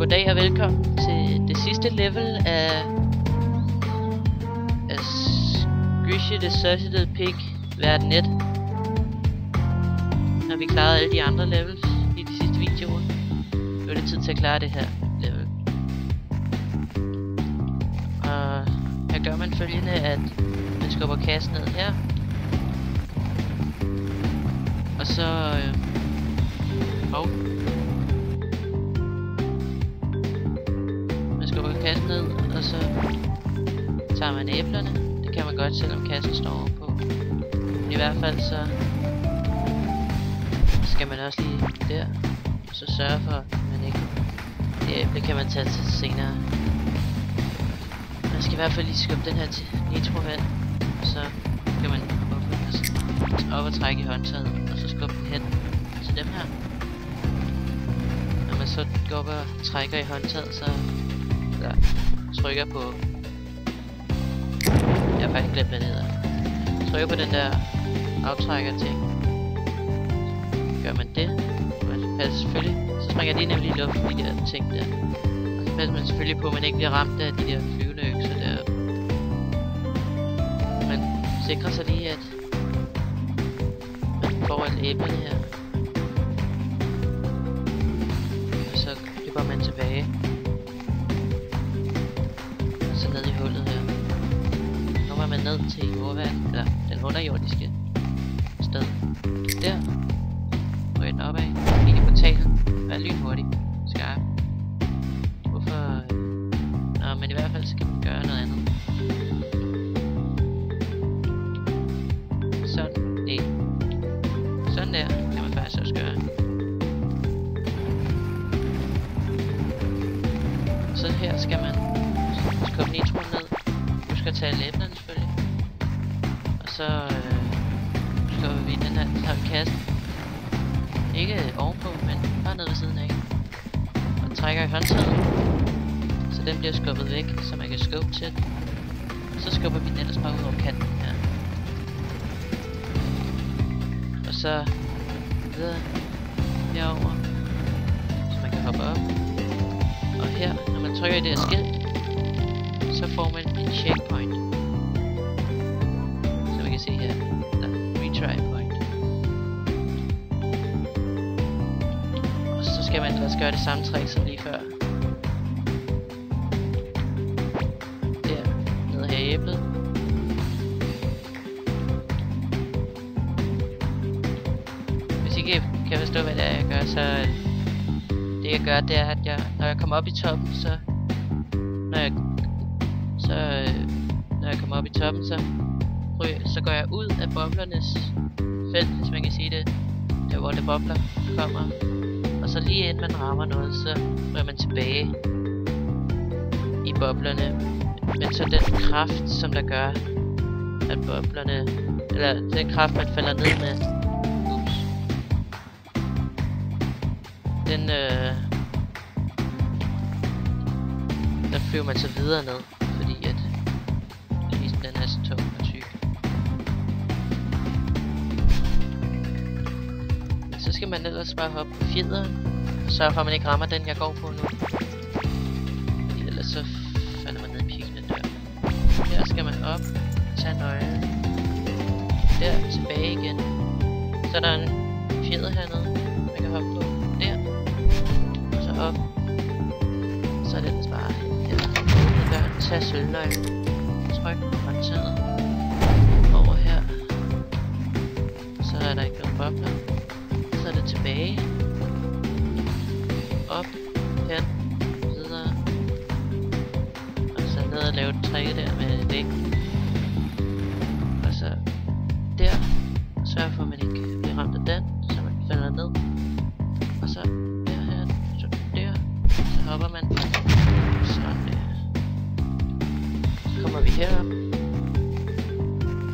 Goddag og velkommen til det sidste level af Squishy the Surgical Pig verden 1. Når vi klarede alle de andre levels i de sidste videoer, nu er det tid til at klare det her level. Og her gør man følgende, at man skubber kassen ned her. Og så man skubber kassen ned, og så tager man æblerne. Det kan man godt, selvom kassen står ovenpå. Men i hvert fald så skal man også lige der, og så sørge for, at man ikke... Det æble kan man tage til senere. Man skal i hvert fald lige skubbe den her til nitrovand, og så kan man op og trække i håndtaget, og så skubbe den hen til dem her. Når man så går op og trækker i håndtaget, så trykker på... Jeg har faktisk glemt, hvad det hedder. Trykker på den der aftrækker ting. Gør man det, man passer selvfølgelig, så springer de nemlig i luften, de der ting der. Og så passer man selvfølgelig på, at man ikke bliver ramt af de der flyvende økser der. Man sikrer sig lige, at man får alle æblerne her. Og så løber man tilbage. Og så ned i hullet her. Nu var man ned til jordvand, eller den underjordiske sted. Der. Ryk den opad. Kig i portalen. Vær lynhurtig. Skarp. Hvorfor... Nå, men i hvert fald skal man gøre noget andet. Sådan. Det. Sådan der kan man faktisk også gøre. Så her skal man skubbe nitroen ned. Husk at tage læbnerne selvfølgelig. Og så skubber vi den her, tager vi kassen. Ikke ovenpå, men bare ned ved siden af. Og trækker i håndtaget. Så den bliver skubbet væk, så man kan skubbe til den. Og så skubber vi den ellers bare ud over kanten her. Og så videre herover, så man kan hoppe op. Og her, når man trykker i det her skilt, så får man en checkpoint. Så man kan se her, der retry point. Og så skal man også gøre det samme trick som lige før. Der, nede her i æblet. Hvis I ikke kan forstå hvad det er jeg gør, så det jeg gør, det er at når jeg kommer op i toppen, så når jeg kommer op i toppen, så går jeg ud af boblernes felt, hvis man kan sige det, der hvor det bobler kommer, og så lige inden man rammer noget, så ryger man tilbage i boblerne, men så den kraft, som der gør, at boblerne, eller den kraft man falder ned med, den flyver man så videre ned, fordi at ligesom den er så tung og tyk. Men så skal man ellers bare hoppe på fjederen, og sørge for at man ikke rammer den jeg går på nu. Fordi ellers så falder man ned i pikkende dør. Her skal man op, tage nøglen. Der, tilbage igen. Så er der en fjeder hernede, man kan hoppe på. Der. Og så op. Så er den bare her. Tag sølvnøglen. Tryk på håndtaget. Over her. Så er der ikke nogen bobler. Så er det tilbage. Op. Hen. Videre. Og så ned og lave et træk der med vægten. Og så der. Sørg for at man ikke bliver ramt af den, så man falder ned. Og så derhen. Så der. Så hopper man. Sådan der. Så kommer vi herop.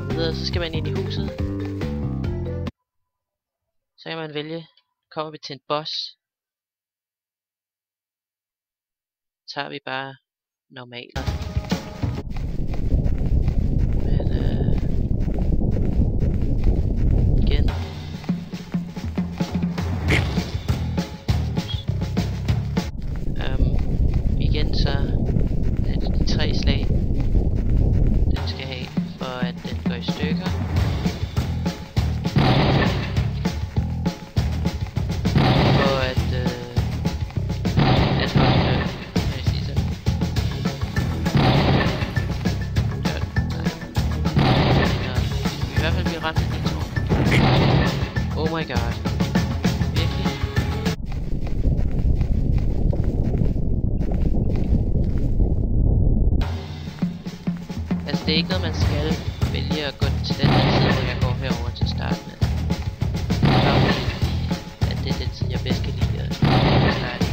Og videre, så skal man ind i huset. Så kan man vælge, kommer vi til en boss. Tager vi bare normalt. Men igen. igen så de 3 slag, den skal have, for at den går i stykker. For at holde den, kan jeg sige sådan. I hvert fald blive ramt af det, tror jeg. Oh my god. Virkelig? Altså det er ikke noget man skal vælge at gå til den her side, hvor jeg går herover til at starte med. Bare fordi, at det er den side jeg bedst kan lide at starte.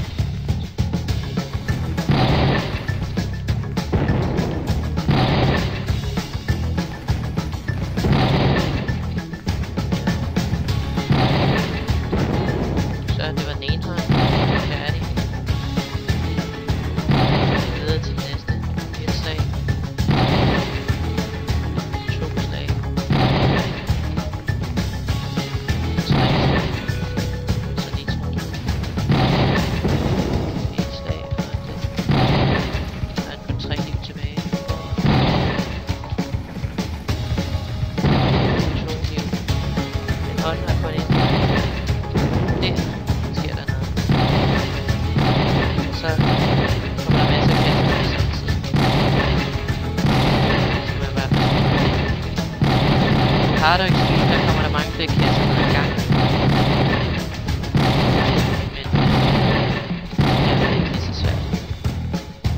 Så det var den ene hånd. Færdig. Videre til næste. Et slag. 2 slag. 3 slag. Så lige 2 slag. 1 slag efter det. Der er kun 3 liv tilbage. 2 liv. En hånd har kun 1 liv. Der sker der noget. Så kommer der masser af kasser på samtidig. Så man bare Paradox Street, der kommer der mange flere kasser ned ad gangen. Men det er ikke lige så svært.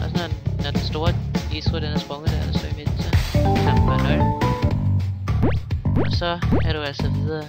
Også når den store Isro den er sprunget der, så i midten, så kan man bare 0. Og så er du altså videre